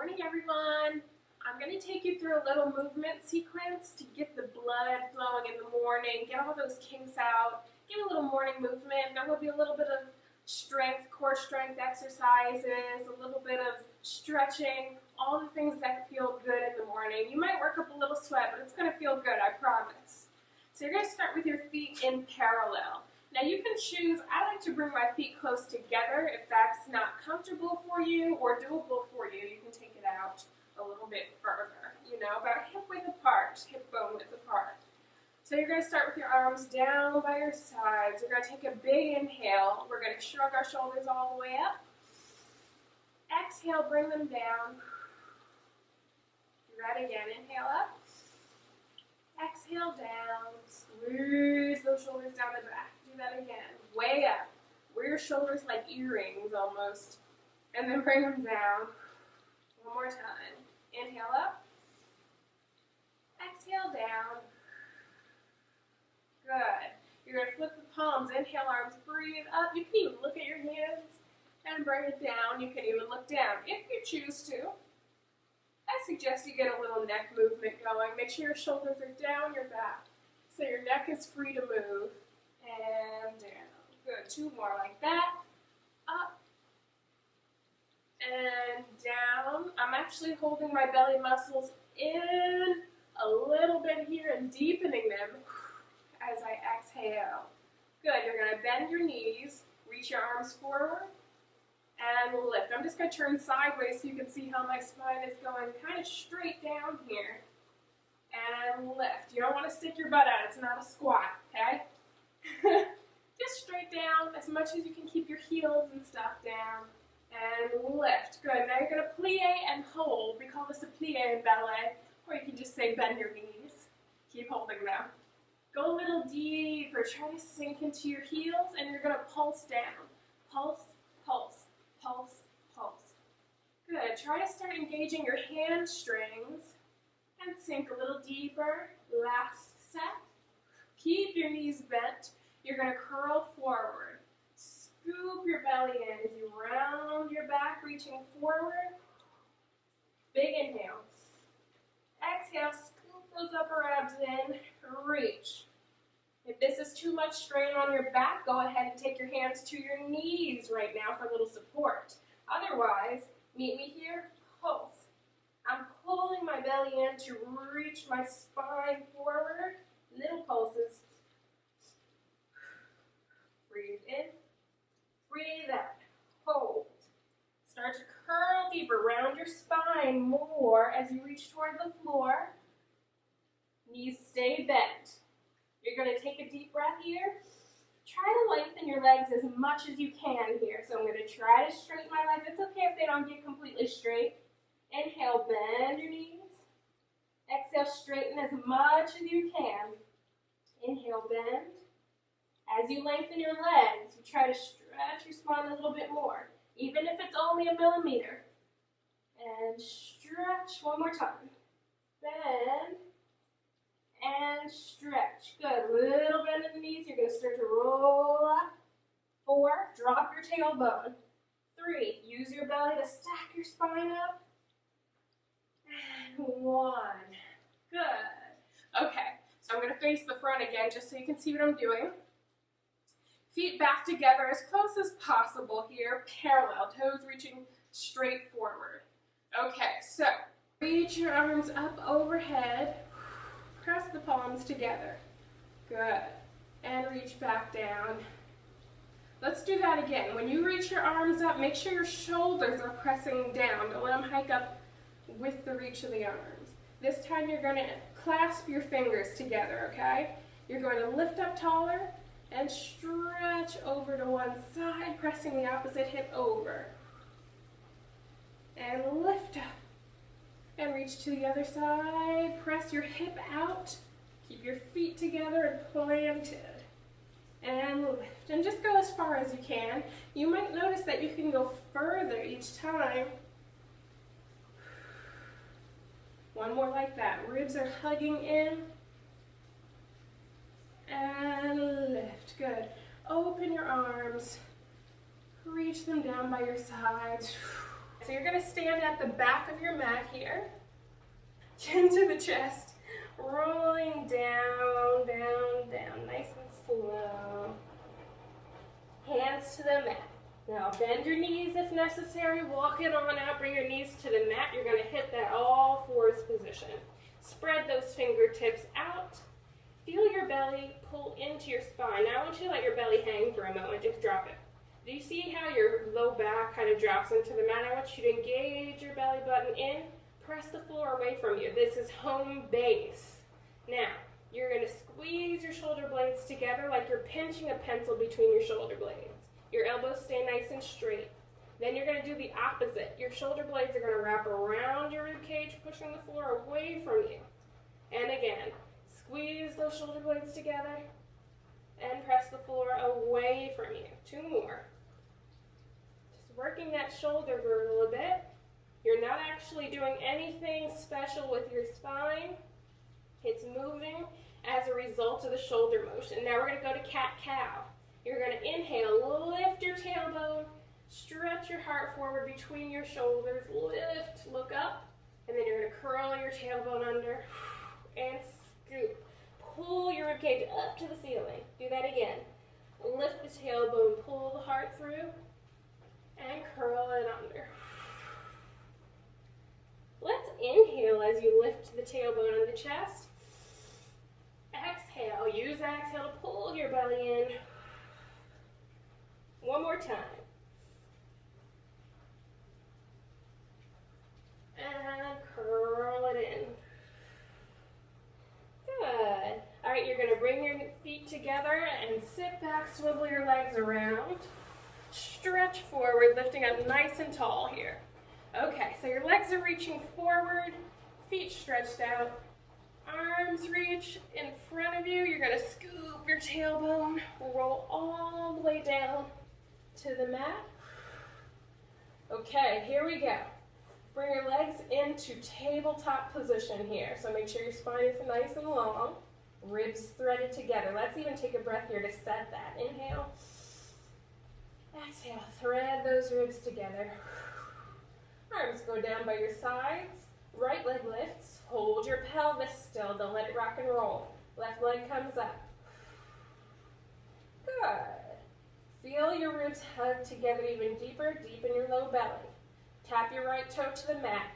Morning, everyone. I'm going to take you through a little movement sequence to get the blood flowing in the morning, get all those kinks out, get a little morning movement. There will be a little bit of strength, core strength exercises, a little bit of stretching, all the things that feel good in the morning. You might work up a little sweat, but it's going to feel good, I promise. So you're going to start with your feet in parallel. Now you can choose, I like to bring my feet close together. If that's not comfortable for you or doable for you, you can take it out a little bit further, about hip width apart, hip bone width apart. So you're going to start with your arms down by your sides. You're going to take a big inhale. We're going to shrug our shoulders all the way up. Exhale, bring them down. Do that again. Inhale up. Exhale down. Squeeze those shoulders down the back. Do that again. Way up. Wear your shoulders like earrings almost. And then bring them down. One more time. Inhale up. Exhale down. Good. You're going to flip the palms. Inhale, arms, breathe up. You can even look at your hands and bring it down. You can even look down if you choose to. I suggest you get a little neck movement going. Make sure your shoulders are down your back so your neck is free to move. And down. Good. Two more like that. Up. And down. I'm actually holding my belly muscles in a little bit here and deepening them as I exhale. Good. You're going to bend your knees. Reach your arms forward. And lift. I'm just going to turn sideways so you can see how my spine is going kind of straight down here. And lift. You don't want to stick your butt out. It's not a squat, okay? Just straight down as much as you can. Keep your heels and stuff down. And lift. Good. Now you're going to plie and hold. We call this a plie in ballet. Or you can just say bend your knees. Keep holding them. Go a little deeper. Try to sink into your heels and you're going to pulse down. Pulse, pulse, pulse, pulse. Good. Try to start engaging your hamstrings and sink a little deeper. Last set. Keep your knees bent. You're going to curl forward. Scoop your belly in as you round your back, reaching forward. Big inhale. Exhale, scoop those upper abs in, reach. If this is too much strain on your back, go ahead and take your hands to your knees right now for a little support. Otherwise, meet me here, pulse. I'm pulling my belly in to reach my spine forward. Little pulses. Breathe in, breathe out, hold. Start to curl deeper, round your spine more as you reach toward the floor. Knees stay bent. You're going to take a deep breath here. Try to lengthen your legs as much as you can here. So I'm going to try to straighten my legs. It's okay if they don't get completely straight. Inhale, bend your knees. Exhale, straighten as much as you can. Inhale, bend. As you lengthen your legs, you try to stretch your spine a little bit more, even if it's only a millimeter. And stretch one more time. Bend and stretch. Good. Little bend in the knees. You're going to start to roll up. 4, drop your tailbone. 3, use your belly to stack your spine up. And 1. Good. Okay, so I'm going to face the front again just so you can see what I'm doing. Feet back together as close as possible here, parallel, toes reaching straight forward. Okay, so reach your arms up overhead, press the palms together. Good. And reach back down. Let's do that again. When you reach your arms up, make sure your shoulders are pressing down. Don't let them hike up with the reach of the arms. This time you're going to clasp your fingers together, okay? You're going to lift up taller and stretch over to one side, pressing the opposite hip over. And lift up. And reach to the other side. Press your hip out. Keep your feet together and planted. And lift. And just go as far as you can. You might notice that you can go further each time. One more like that. Ribs are hugging in. And lift. Good. Open your arms. Reach them down by your sides. So you're going to stand at the back of your mat here, chin to the chest, rolling down, down, down, nice and slow. Hands to the mat. Now bend your knees if necessary, walk it on out, bring your knees to the mat. You're going to hit that all fours position. Spread those fingertips out. Feel your belly pull into your spine. Now I want you to let your belly hang for a moment, just drop it. Do you see how your low back kind of drops into the mat? I want you to engage your belly button in, press the floor away from you. This is home base. Now, you're going to squeeze your shoulder blades together like you're pinching a pencil between your shoulder blades. Your elbows stay nice and straight. Then you're going to do the opposite. Your shoulder blades are going to wrap around your rib cage, pushing the floor away from you. And again, squeeze those shoulder blades together and press the floor away from you. 2 more. Just working that shoulder girdle a bit. You're not actually doing anything special with your spine. It's moving as a result of the shoulder motion. Now we're going to go to cat-cow. You're going to inhale, lift your tailbone, stretch your heart forward between your shoulders, lift, look up, and then you're going to curl your tailbone under and scoop. Pull your ribcage up to the ceiling. Do that again. Lift the tailbone, pull the heart through, and curl it under. Let's inhale as you lift the tailbone and the chest. Exhale. Use that exhale to pull your belly in. One more time. And curl it in. Good. All right, you're going to bring your feet together and sit back, swivel your legs around. Stretch forward, lifting up nice and tall here. Okay, so your legs are reaching forward, feet stretched out, arms reach in front of you. You're going to scoop your tailbone, roll all the way down to the mat. Okay, here we go. Bring your legs into tabletop position here. So make sure your spine is nice and long, ribs threaded together. Let's even take a breath here to set that. Inhale. Exhale, thread those ribs together. Arms go down by your sides. Right leg lifts. Hold your pelvis still. Don't let it rock and roll. Left leg comes up. Good. Feel your ribs hug together even deeper. Deepen your low belly. Tap your right toe to the mat.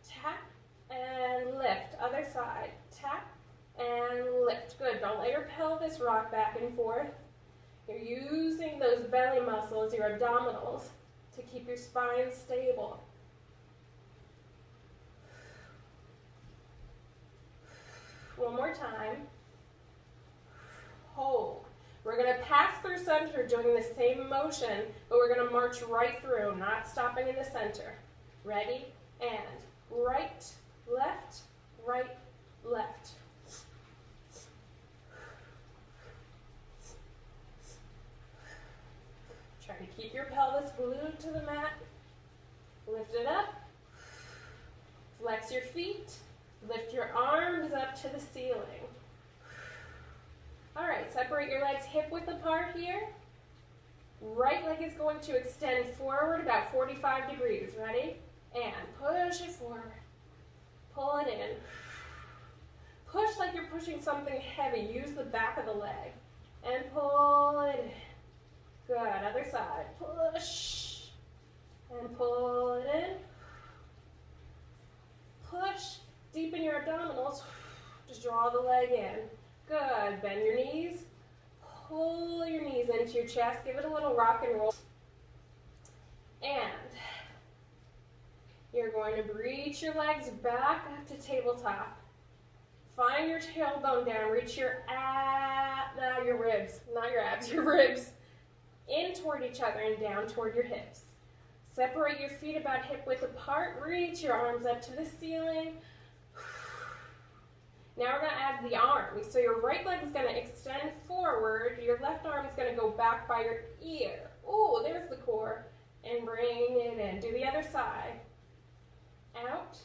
Tap and lift. Other side. Tap and lift. Good. Don't let your pelvis rock back and forth. You're using those belly muscles, your abdominals, to keep your spine stable. One more time. Hold. We're going to pass through center doing the same motion, but we're going to march right through, not stopping in the center. Ready? And right, left, right, left. Try to keep your pelvis glued to the mat. Lift it up. Flex your feet. Lift your arms up to the ceiling. All right, separate your legs hip width apart here. Right leg is going to extend forward about 45 degrees. Ready? And push it forward. Pull it in. Push like you're pushing something heavy. Use the back of the leg. And pull it in. Good. Other side. Push. And pull it in. Push. Deepen your abdominals. Just draw the leg in. Good. Bend your knees. Pull your knees into your chest. Give it a little rock and roll. And you're going to reach your legs back up to tabletop. Find your tailbone down. Reach your your ribs, not your abs, your ribs, in toward each other and down toward your hips. Separate your feet about hip width apart. Reach your arms up to the ceiling. Now we're going to add the arms. So your right leg is going to extend forward. Your left arm is going to go back by your ear. Oh, there's the core. And bring it in. Do the other side. Out.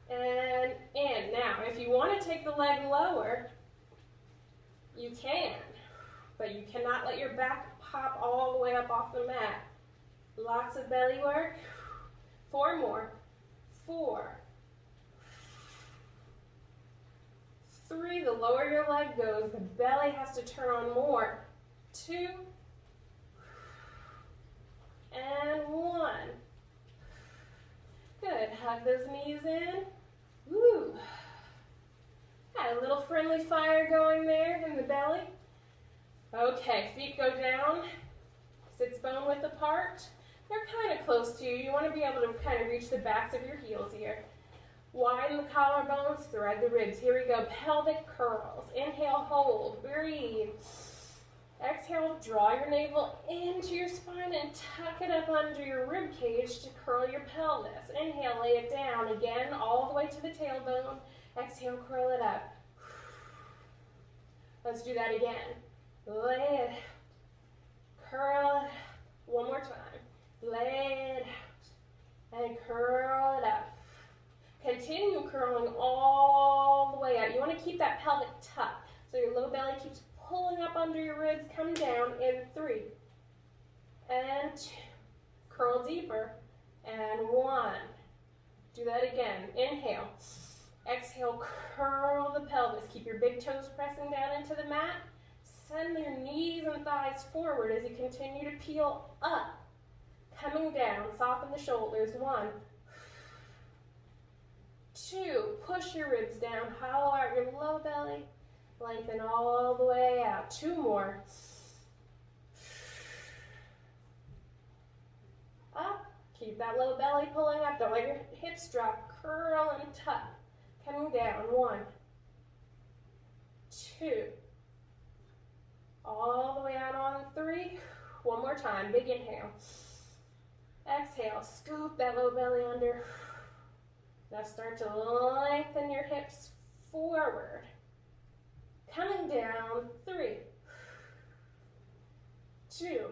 And in. Now, if you want to take the leg lower, you can. But you cannot let your back pop all the way up off the mat. Lots of belly work. 4 more. 4. 3, the lower your leg goes, the belly has to turn on more. 2, and 1. Good, hug those knees in. Woo. Got a little friendly fire going there in the belly. Okay, feet go down, sits bone width apart. They're kind of close to you. You want to be able to kind of reach the backs of your heels here. Widen the collarbones, thread the ribs. Here we go, pelvic curls. Inhale, hold, breathe. Exhale, draw your navel into your spine and tuck it up under your rib cage to curl your pelvis. Inhale, lay it down again, all the way to the tailbone. Exhale, curl it up. Let's do that again. Lay it out. Curl it up. One more time. Lay it out. And curl it up. Continue curling all the way out. You want to keep that pelvic tuck so your low belly keeps pulling up under your ribs. Come down in 3 and 2. Curl deeper. And 1. Do that again. Inhale. Exhale, curl the pelvis. Keep your big toes pressing down into the mat. Send your knees and thighs forward as you continue to peel up. Coming down, soften the shoulders. 1. 2, push your ribs down, hollow out your low belly, lengthen all the way out. 2 more. Up, keep that low belly pulling up, don't let your hips drop, curl and tuck. Coming down, 1, 2, all the way out on 3. One more time, big inhale. Exhale, scoop that low belly under. Now start to lengthen your hips forward. Coming down, 3, 2,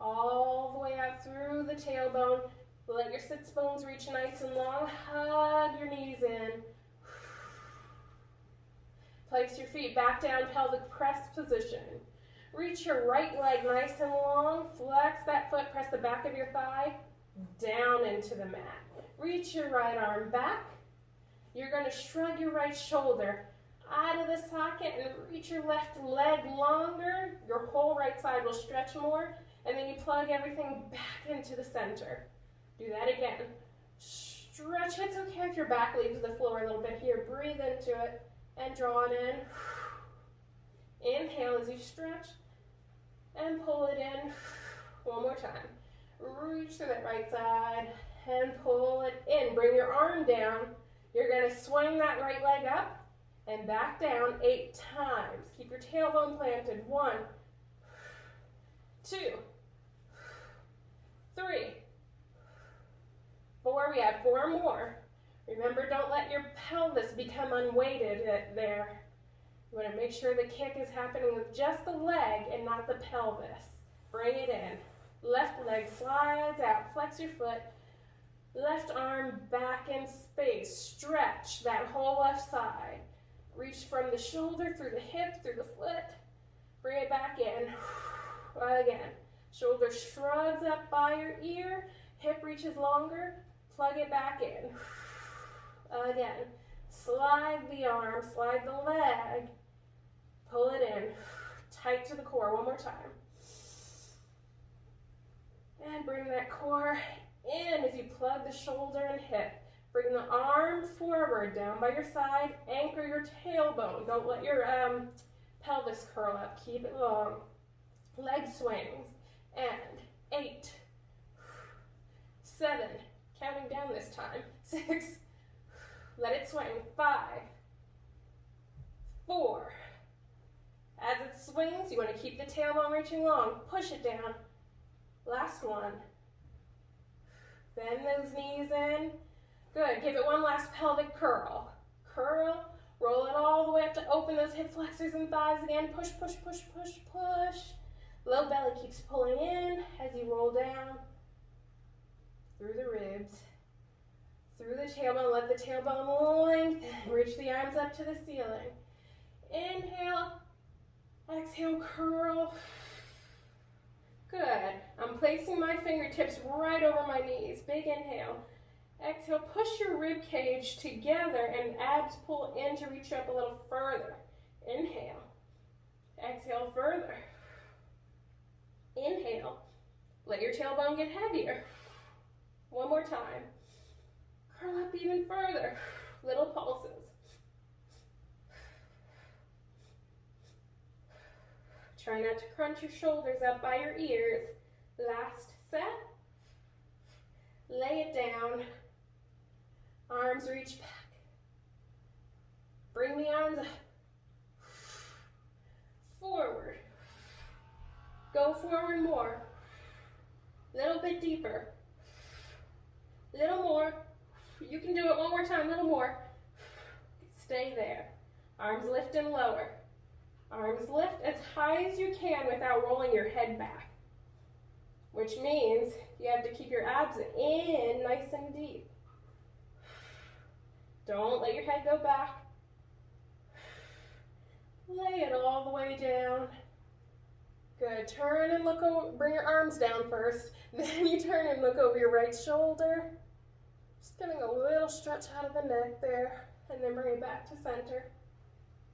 all the way out through the tailbone. Let your sits bones reach nice and long. Hug your knees in. Place your feet back down, pelvic press position. Reach your right leg nice and long. Flex that foot, press the back of your thigh down into the mat. Reach your right arm back. You're going to shrug your right shoulder out of the socket and reach your left leg longer. Your whole right side will stretch more, and then you plug everything back into the center. Do that again. Stretch. It's okay if your back leaves the floor a little bit here. Breathe into it and draw it in. Inhale as you stretch and pull it in. One more time. Reach to that right side and pull it in. Bring your arm down. You're going to swing that right leg up and back down 8 times. Keep your tailbone planted. 1, 2, 3, 4. We have 4 more. Remember, don't let your pelvis become unweighted there. You want to make sure the kick is happening with just the leg and not the pelvis. Bring it in. Left leg slides out. Flex your foot. Left arm back in space. Stretch that whole left side. Reach from the shoulder through the hip, through the foot. Bring it back in. Again. Shoulder shrugs up by your ear. Hip reaches longer. Plug it back in. Again. Slide the arm, slide the leg. Pull it in. Tight to the core. One more time. And bring that core in as you plug the shoulder and hip. Bring the arm forward, down by your side. Anchor your tailbone. Don't let your pelvis curl up. Keep it long. Leg swings. And 8, 7, counting down this time. 6, let it swing. 5, 4. As it swings, you want to keep the tailbone reaching long. Push it down. Last one. Bend those knees in. Good. Give it one last pelvic curl. Curl. Roll it all the way up to open those hip flexors and thighs again. Push, push, push, push, push. Low belly keeps pulling in as you roll down through the ribs, through the tailbone. Let the tailbone lengthen. Reach the arms up to the ceiling. Inhale. Exhale, curl. Good. I'm placing my fingertips right over my knees. Big inhale. Exhale, push your rib cage together and abs pull in to reach up a little further. Inhale. Exhale further. Inhale. Let your tailbone get heavier. One more time. Curl up even further. Little pulses. Try not to crunch your shoulders up by your ears. Last set. Lay it down. Arms reach back. Bring the arms up. Forward. Go forward more. Little bit deeper. Little more. You can do it one more time, little more. Stay there. Arms lift and lower. Arms lift as high as you can without rolling your head back, which means you have to keep your abs in nice and deep. Don't let your head go back. Lay it all the way down. Good. Turn and look over. Bring your arms down first. Then you turn and look over your right shoulder. Just getting a little stretch out of the neck there. And then bring it back to center.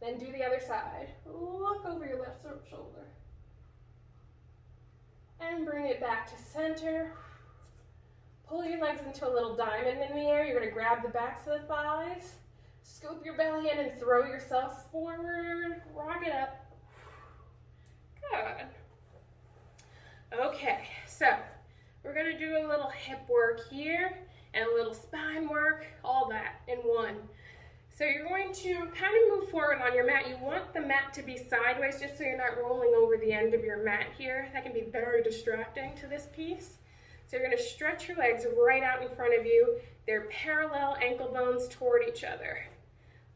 Then do the other side. Look over your left shoulder. And bring it back to center. Pull your legs into a little diamond in the air. You're going to grab the backs of the thighs. Scoop your belly in and throw yourself forward. Rock it up. Good. Okay, so we're going to do a little hip work here and a little spine work, all that in one. So you're going to kind of move forward on your mat. You want the mat to be sideways just so you're not rolling over the end of your mat here. That can be very distracting to this piece. So you're going to stretch your legs right out in front of you. They're parallel ankle bones toward each other.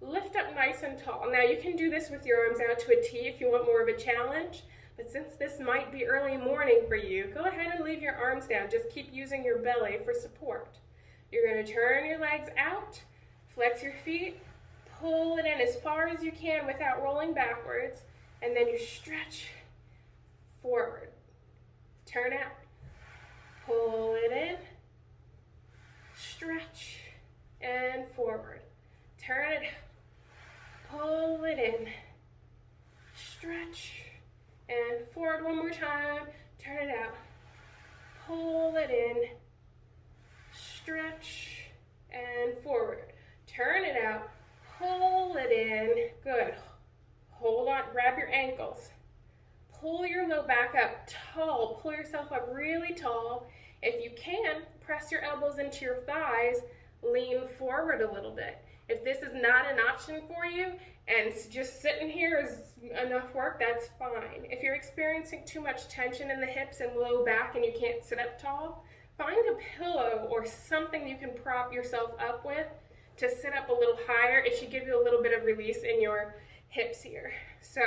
Lift up nice and tall. Now you can do this with your arms out to a T if you want more of a challenge. But since this might be early morning for you, go ahead and leave your arms down. Just keep using your belly for support. You're going to turn your legs out, flex your feet, pull it in as far as you can without rolling backwards, and then you stretch forward. Turn out, pull it in, stretch, and forward. Turn it out, pull it in, stretch, and forward one more time. Turn it out, pull it in, stretch, and forward. Turn it out, pull it in. Good. Hold on, grab your ankles. Pull your low back up tall. Pull yourself up really tall. If you can, press your elbows into your thighs. Lean forward a little bit. If this is not an option for you and just sitting here is enough work, that's fine. If you're experiencing too much tension in the hips and low back and you can't sit up tall, find a pillow or something you can prop yourself up with to sit up a little higher. It should give you a little bit of release in your hips here. So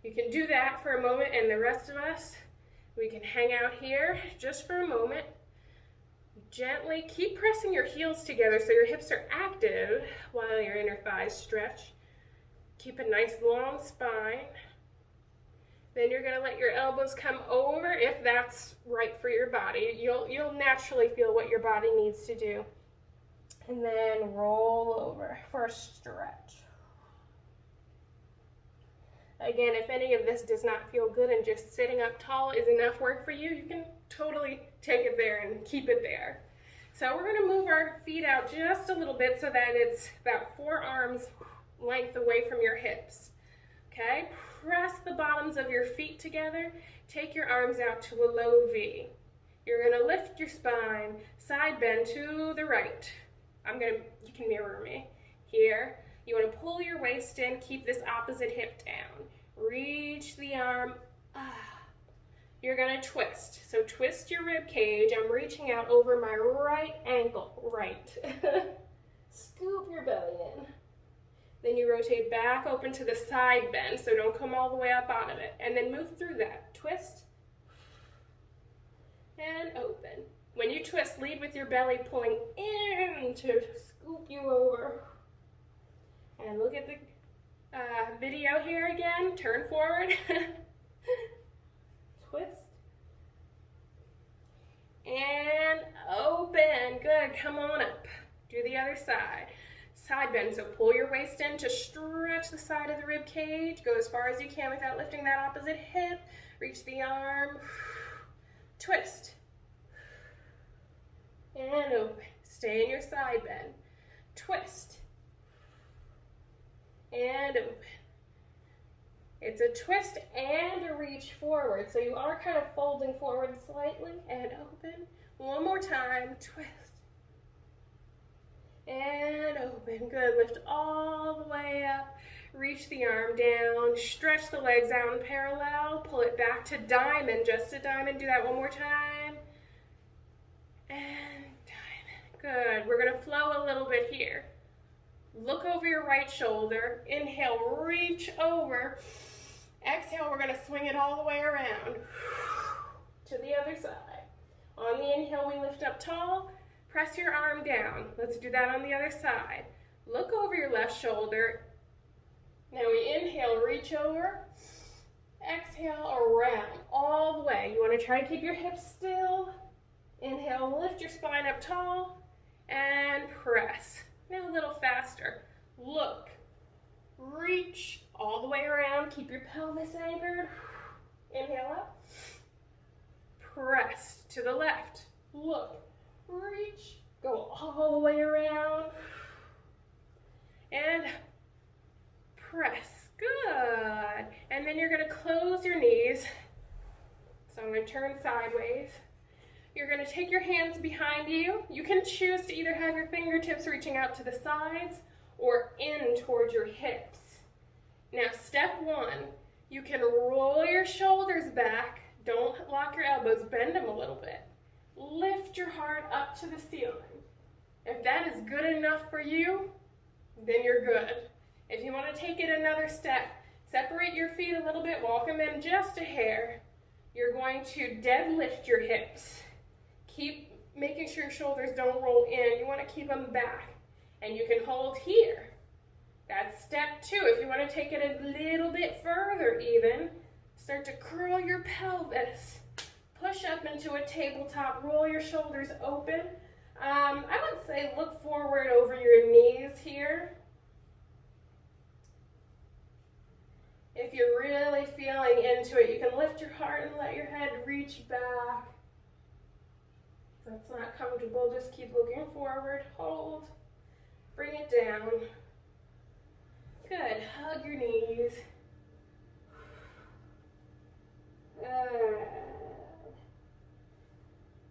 you can do that for a moment, and the rest of us, we can hang out here just for a moment. Gently keep pressing your heels together so your hips are active while your inner thighs stretch. Keep a nice long spine. Then you're going to let your elbows come over if that's right for your body. You'll naturally feel what your body needs to do. And then roll over for a stretch. Again, if any of this does not feel good and just sitting up tall is enough work for you, you can totally take it there and keep it there. So we're going to move our feet out just a little bit so that it's about 4 arms length away from your hips. Okay? Press the bottoms of your feet together. Take your arms out to a low V. You're going to lift your spine, side bend to the right. You can mirror me here. You want to pull your waist in, keep this opposite hip down. Reach the arm. You're going to twist. So twist your rib cage. I'm reaching out over my right ankle. Right. Scoop your belly in. Then you rotate back open to the side bend, so don't come all the way up out of it. And then move through that. Twist. And open. When you twist, lead with your belly pulling in to scoop you over. And look at the video here again. Turn forward. Twist. and open. Good, come on up. Do the other side. Side bend, so pull your waist in to stretch the side of the rib cage. Go as far as you can without lifting that opposite hip. Reach the arm. Twist. And open. Stay in your side bend. Twist. And open. It's a twist and a reach forward. So you are kind of folding forward slightly and open. One more time. Twist. And open. Good. Lift all the way up. Reach the arm down. Stretch the legs out in parallel. Pull it back to diamond. Just a diamond. Do that one more time. And diamond. Good. We're going to flow a little bit here. Look over your right shoulder. Inhale. Reach over. Exhale. We're going to swing it all the way around to the other side. On the inhale, we lift up tall. Press your arm down. Let's do that on the other side. Look over your left shoulder. Now we inhale, reach over. Exhale, around, all the way. You want to try to keep your hips still. Inhale, lift your spine up tall, and press. Now a little faster. Look, reach all the way around. Keep your pelvis anchored. Inhale up. Press to the left. Look. Reach, go all the way around, and press. Good. And then you're going to close your knees. So I'm going to turn sideways. You're going to take your hands behind you. You can choose to either have your fingertips reaching out to the sides or in towards your hips. Now, step one, you can roll your shoulders back. Don't lock your elbows, bend them a little bit. Lift your heart up to the ceiling. If that is good enough for you, then you're good. If you want to take it another step, separate your feet a little bit, walk them in just a hair. You're going to deadlift your hips. Keep making sure your shoulders don't roll in. You want to keep them back. And you can hold here. That's step two. If you want to take it a little bit further even, start to curl your pelvis. Push up into a tabletop, roll your shoulders open. I would say look forward over your knees here. If you're really feeling into it, you can lift your heart and let your head reach back. If that's not comfortable, just keep looking forward. Hold. Bring it down. Good. Hug your knees. Good.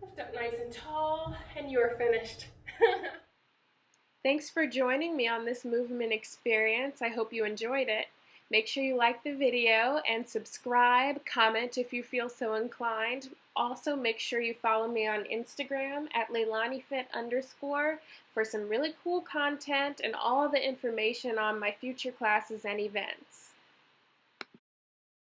Lift up nice and tall, and you are finished. Thanks for joining me on this movement experience. I hope you enjoyed it. Make sure you like the video and subscribe, comment if you feel so inclined. Also, make sure you follow me on Instagram at @LeilaniFit_ for some really cool content and all the information on my future classes and events.